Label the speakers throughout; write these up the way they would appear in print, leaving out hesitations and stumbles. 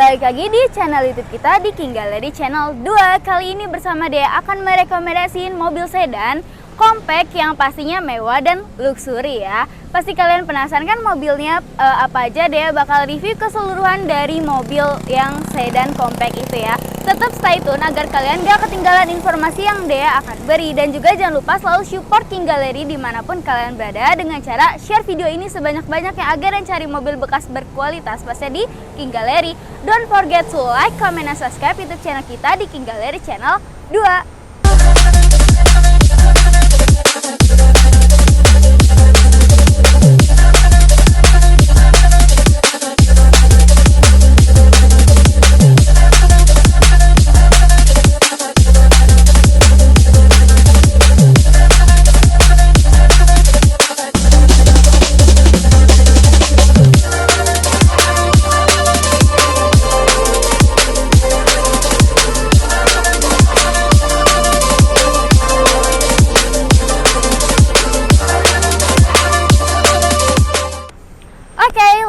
Speaker 1: balik lagi di channel YouTube kita di King Gallery Channel 2. Kali ini bersama Dea akan merekomendasiin mobil sedan compact yang pastinya mewah dan luxury ya. Pasti kalian penasaran kan mobilnya apa aja. Dea bakal review keseluruhan dari mobil yang sedan compact itu ya. Tetap stay tune agar kalian gak ketinggalan informasi yang Dea akan beri. Dan juga jangan lupa selalu support King Gallery dimanapun kalian berada dengan cara share video ini sebanyak-banyaknya agar yang cari mobil bekas berkualitas pasti di King Gallery. Don't forget to like, comment, dan subscribe YouTube channel kita di King Gallery Channel 2.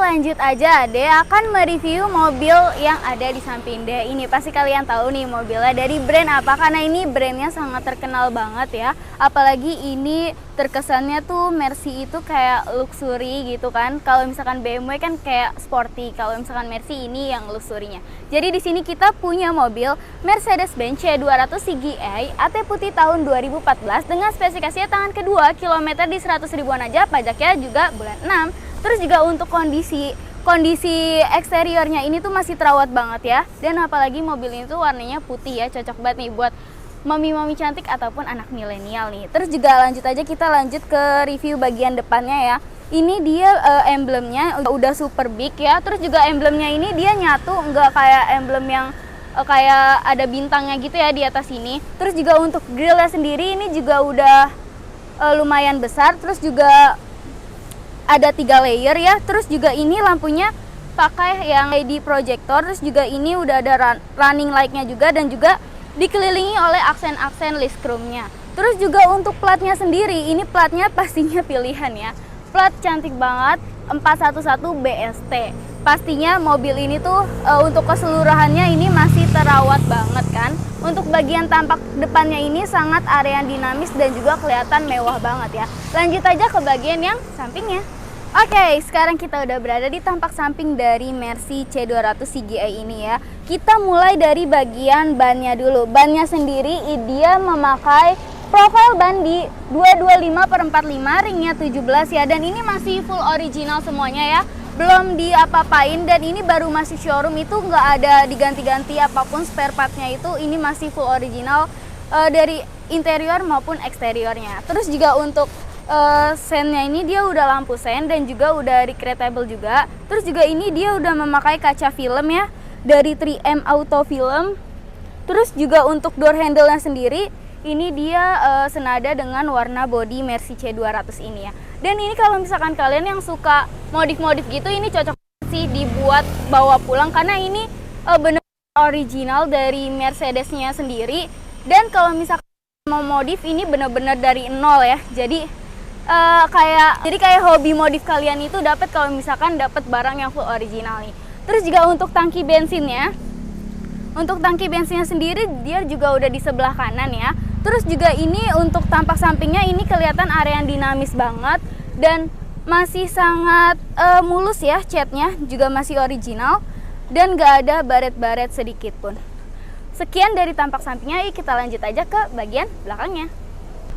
Speaker 1: Lanjut aja, Dea akan mereview mobil yang ada di samping Dea ini. Pasti kalian tahu nih mobilnya dari brand apa, karena ini brandnya sangat terkenal banget ya. Apalagi ini terkesannya tuh Mercy itu kayak luxury gitu kan. Kalau misalkan BMW kan kayak sporty, kalau misalkan Mercy ini yang luxurinya. Jadi di sini kita punya mobil Mercedes-Benz C200 CGI AT putih tahun 2014 dengan spesifikasinya tangan kedua, kilometer di 100 ribuan aja, pajaknya juga bulan 6. Terus juga untuk kondisi eksteriornya ini tuh masih terawat banget ya. Dan apalagi mobil ini tuh warnanya putih ya, cocok banget nih buat mami-mami cantik ataupun anak milenial nih. Terus juga lanjut aja, kita lanjut ke review bagian depannya ya. Ini dia emblemnya udah super big ya. Terus juga emblemnya ini dia nyatu, nggak kayak emblem yang kayak ada bintangnya gitu ya di atas ini. Terus juga untuk grillnya sendiri ini juga udah lumayan besar. Terus juga ada 3 layer ya. Terus juga ini lampunya pakai yang LED projector. Terus juga ini udah ada running lightnya juga, dan juga dikelilingi oleh aksen-aksen list chrome-nya. Terus juga untuk platnya sendiri, ini platnya pastinya pilihan ya. Plat cantik banget 411 BST. Pastinya mobil ini tuh untuk keseluruhannya ini masih terawat banget kan. Untuk bagian tampak depannya ini sangat area dinamis dan juga kelihatan mewah banget ya. Lanjut aja ke bagian yang sampingnya. Oke, sekarang kita udah berada di tampak samping dari Mercy C200 CGI ini ya. Kita mulai dari bagian bannya dulu. Bannya sendiri dia memakai profile ban di 225/45, ringnya 17 ya. Dan ini masih full original semuanya ya. Belum diapa-apain, dan ini baru masih showroom, itu nggak ada diganti-ganti apapun spare partnya itu. Ini masih full original dari interior maupun eksteriornya. Terus juga untuk sennya ini dia udah lampu sen dan juga udah recreatable juga. Terus juga ini dia udah memakai kaca film ya dari 3M Auto Film. Terus juga untuk door handle-nya sendiri ini dia senada dengan warna body Mercy C200 ini ya. Dan ini kalau misalkan kalian yang suka modif-modif gitu, ini cocok sih dibuat bawa pulang, karena ini bener original dari Mercedes-nya sendiri. Dan kalau misalkan mau modif ini bener-bener dari nol ya. Jadi kayak hobi modif kalian itu dapat kalau misalkan dapat barang yang full original nih. Terus juga untuk tangki bensinnya, sendiri dia juga udah di sebelah kanan ya. Terus juga ini untuk tampak sampingnya ini kelihatan area yang dinamis banget dan masih sangat mulus ya, catnya juga masih original dan gak ada baret-baret sedikit pun. Sekian dari tampak sampingnya, kita lanjut aja ke bagian belakangnya.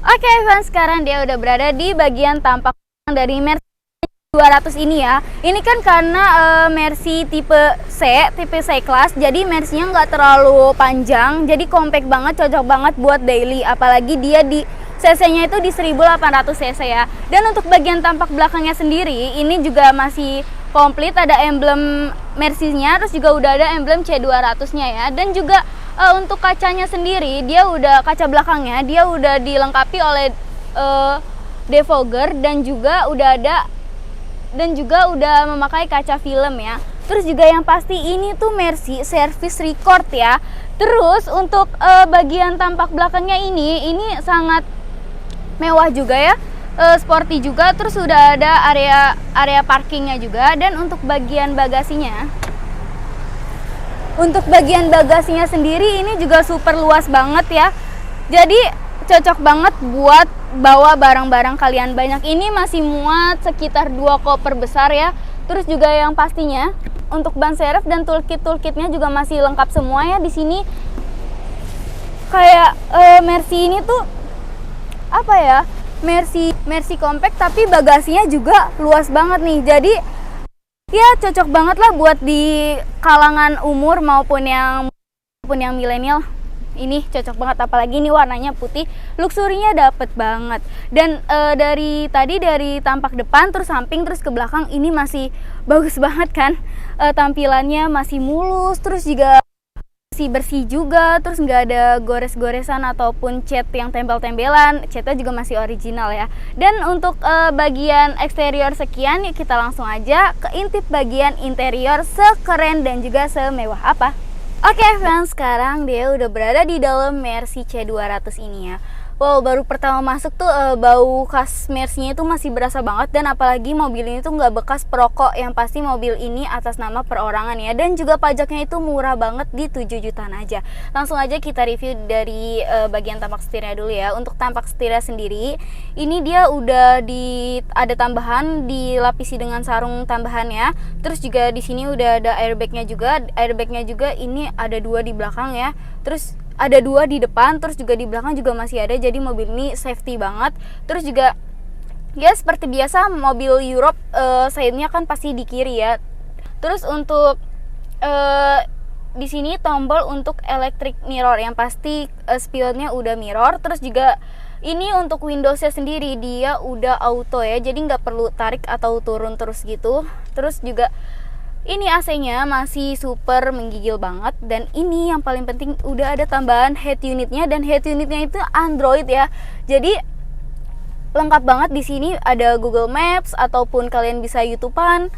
Speaker 1: Oke fans, sekarang dia udah berada di bagian tampak dari Mercy 200 ini ya. Ini kan karena Mercy tipe C class, jadi Mercy-nya nggak terlalu panjang, jadi compact banget, cocok banget buat daily. Apalagi dia di cc-nya itu di 1800 cc ya. Dan untuk bagian tampak belakangnya sendiri, ini juga masih komplit, ada emblem Mercy-nya, terus juga udah ada emblem C200-nya ya. Dan juga untuk kacanya sendiri, dia udah kaca belakangnya dia udah dilengkapi oleh defogger dan juga udah memakai kaca film ya. Terus juga yang pasti ini tuh Mercy service record ya. Terus untuk bagian tampak belakangnya ini sangat mewah juga ya, sporty juga. Terus udah ada area parkingnya juga. Dan untuk bagian bagasinya Untuk bagian bagasinya sendiri ini juga super luas banget ya. Jadi cocok banget buat bawa barang-barang kalian banyak. Ini masih muat sekitar 2 koper besar ya. Terus juga yang pastinya untuk ban serep dan toolkitnya juga masih lengkap semua ya di sini. Kayak Mercy ini tuh apa ya? Mercy compact tapi bagasinya juga luas banget nih. Jadi ya cocok banget lah buat di kalangan umur maupun yang milenial. Ini cocok banget, apalagi ini warnanya putih, luxurinya dapet banget. Dan dari tampak depan terus samping terus ke belakang ini masih bagus banget kan. Tampilannya masih mulus, terus juga masih bersih juga, terus nggak ada gores-goresan ataupun cat yang tempel-tempelan. Catnya juga masih original ya. Dan untuk bagian eksterior sekian, kita langsung aja ke intip bagian interior sekeren dan juga semewah apa. Oke fans, sekarang dia udah berada di dalam Mercy C200 ini ya. Wow, baru pertama masuk tuh bau khas Mercy-nya itu masih berasa banget. Dan apalagi mobil ini tuh nggak bekas perokok, yang pasti mobil ini atas nama perorangan ya. Dan juga pajaknya itu murah banget di 7 jutaan aja. Langsung aja kita review dari bagian tampak setirnya dulu ya. Untuk tampak setirnya sendiri, ini dia udah ada tambahan, dilapisi dengan sarung tambahan ya. Terus juga di sini udah ada airbagnya juga. Airbagnya juga ini ada 2 di belakang ya. Terus ada 2 di depan, terus juga di belakang juga masih ada. Jadi mobil ini safety banget. Terus juga ya seperti biasa mobil Europe side-nya kan pasti di kiri ya. Terus untuk di sini tombol untuk electric mirror, yang pasti spionnya udah mirror. Terus juga ini untuk Windowsnya sendiri dia udah auto ya, jadi nggak perlu tarik atau turun terus gitu. Terus juga ini AC-nya masih super menggigil banget. Dan ini yang paling penting, udah ada tambahan head unitnya, dan head unitnya itu Android ya. Jadi lengkap banget. Di sini ada Google Maps ataupun kalian bisa YouTubean.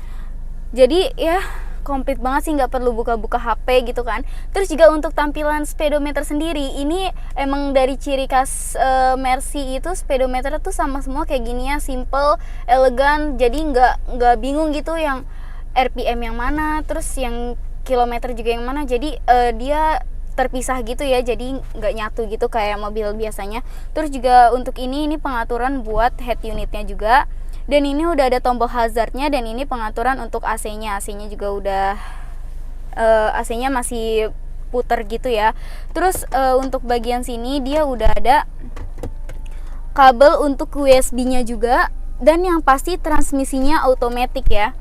Speaker 1: Jadi ya komplit banget sih, nggak perlu buka-buka HP gitu kan. Terus juga untuk tampilan speedometer sendiri, ini emang dari ciri khas Mercy itu speedometer tuh sama semua kayak gini ya, simple, elegan. Jadi nggak bingung gitu yang RPM yang mana, terus yang kilometer juga yang mana. Jadi dia terpisah gitu ya, jadi nggak nyatu gitu kayak mobil biasanya. Terus juga untuk ini pengaturan buat head unitnya juga. Dan ini udah ada tombol hazardnya, dan ini pengaturan untuk AC-nya. AC-nya juga udah AC-nya masih puter gitu ya. Terus untuk bagian sini dia udah ada kabel untuk USB-nya juga, dan yang pasti transmisinya otomatis ya.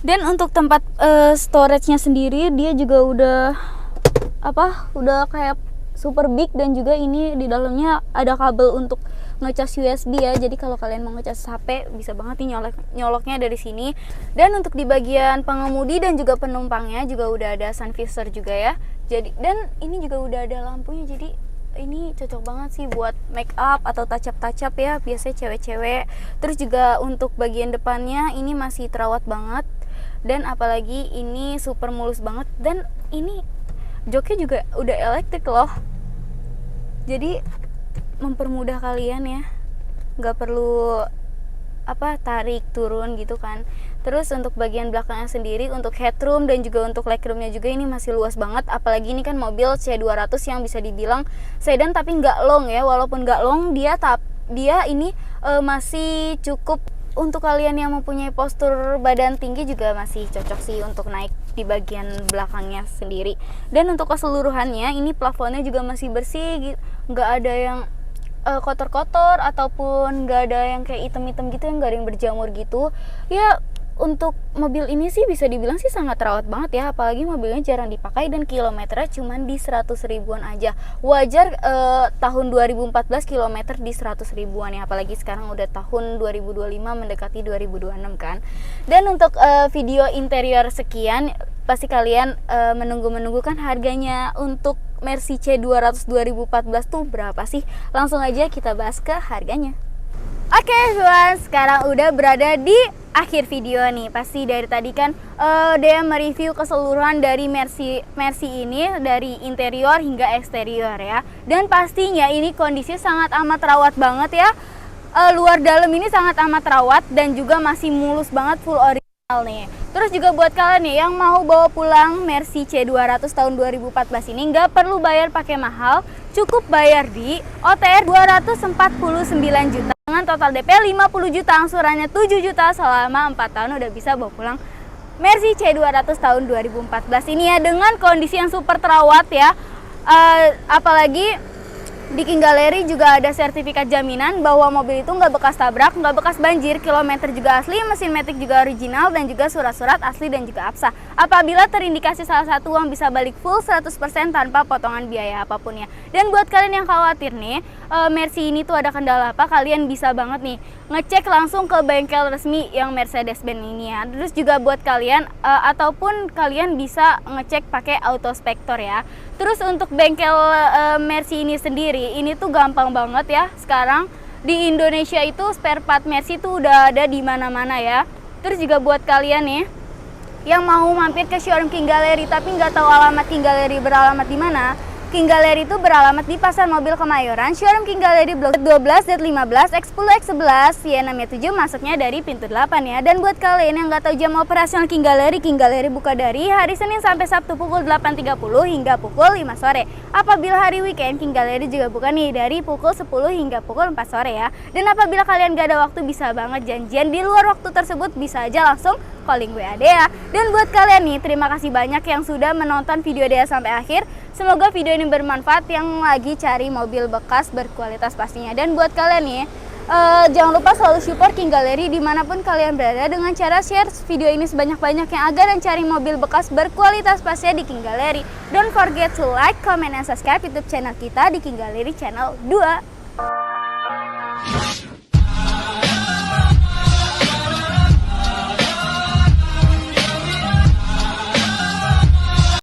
Speaker 1: Dan untuk tempat storage-nya sendiri dia juga udah kayak super big. Dan juga ini di dalamnya ada kabel untuk ngecas USB ya. Jadi kalau kalian mau ngecas HP bisa banget nih nyoloknya dari sini. Dan untuk di bagian pengemudi dan juga penumpangnya juga udah ada sun visor juga ya. Jadi dan ini juga udah ada lampunya. Jadi ini cocok banget sih buat make up atau touch up ya, biasanya cewek-cewek. Terus juga untuk bagian depannya ini masih terawat banget. Dan apalagi ini super mulus banget. Dan ini joknya juga udah elektrik loh, jadi mempermudah kalian ya, nggak perlu tarik turun gitu kan. Terus untuk bagian belakangnya sendiri, untuk headroom dan juga untuk legroomnya juga ini masih luas banget. Apalagi ini kan mobil C200 yang bisa dibilang sedan tapi nggak long ya. Walaupun nggak long, dia ini masih cukup. Untuk kalian yang mempunyai postur badan tinggi juga masih cocok sih untuk naik di bagian belakangnya sendiri. Dan untuk keseluruhannya ini plafonnya juga masih bersih, nggak ada yang kotor-kotor ataupun nggak ada yang kayak item-item gitu, yang nggak ada yang berjamur gitu ya. Untuk mobil ini sih bisa dibilang sih sangat rawat banget ya, apalagi mobilnya jarang dipakai dan kilometernya cuma di 100 ribuan aja. Wajar tahun 2014 kilometer di 100 ribuan ya, apalagi sekarang udah tahun 2025 mendekati 2026 kan. Dan untuk video interior sekian, pasti kalian menunggu kan harganya untuk Mercy C200 2014 tuh berapa sih? Langsung aja kita bahas ke harganya. Oke guys, sekarang udah berada di akhir video nih. Pasti dari tadi kan dia mereview keseluruhan dari Mercy ini, dari interior hingga eksterior ya. Dan pastinya ini kondisi sangat amat rawat banget ya. Luar dalam ini sangat amat rawat dan juga masih mulus banget, full original nih. Terus juga buat kalian nih yang mau bawa pulang Mercy C200 tahun 2014 ini nggak perlu bayar pakai mahal, cukup bayar di OTR 249 juta dengan total DP 50 juta, angsurannya 7 juta, selama 4 tahun udah bisa bawa pulang Mercy C200 tahun 2014 ini ya, dengan kondisi yang super terawat ya. Apalagi di King Gallery juga ada sertifikat jaminan bahwa mobil itu nggak bekas tabrak, nggak bekas banjir, kilometer juga asli, mesin matic juga original, dan juga surat-surat asli dan juga absah. Apabila terindikasi salah satu uang bisa balik full 100% tanpa potongan biaya apapun ya. Dan buat kalian yang khawatir nih, Mercy ini tuh ada kendala apa, kalian bisa banget nih ngecek langsung ke bengkel resmi yang Mercedes-Benz ini ya. Terus juga buat kalian ataupun kalian bisa ngecek pakai Autospektor ya. Terus untuk bengkel Mercy ini sendiri, ini tuh gampang banget ya. Sekarang di Indonesia itu spare part Mercy tuh udah ada di mana-mana ya. Terus juga buat kalian nih yang mau mampir ke showroom King Gallery tapi nggak tahu alamat King Gallery beralamat di mana, King Gallery itu beralamat di Pasar Mobil Kemayoran, showroom King Gallery Blok 12 Z15 X10 X11 Y67, masuknya dari pintu 8 ya. Dan buat kalian yang nggak tahu jam operasional King Gallery buka dari hari Senin sampai Sabtu pukul 8.30 hingga pukul 5 sore. Apabila hari weekend, King Gallery juga buka nih dari pukul 10 hingga pukul 4 sore ya. Dan apabila kalian nggak ada waktu, bisa banget janjian di luar waktu tersebut, bisa aja langsung calling WA Dea. Dan buat kalian nih, terima kasih banyak yang sudah menonton video Dea sampai akhir. Semoga video ini bermanfaat yang lagi cari mobil bekas berkualitas pastinya. Dan buat kalian nih, jangan lupa selalu support King Gallery dimanapun kalian berada dengan cara share video ini sebanyak-banyaknya agar dan cari mobil bekas berkualitas pastinya di King Gallery. Don't forget to like, comment, and subscribe YouTube channel kita di King Gallery Channel 2.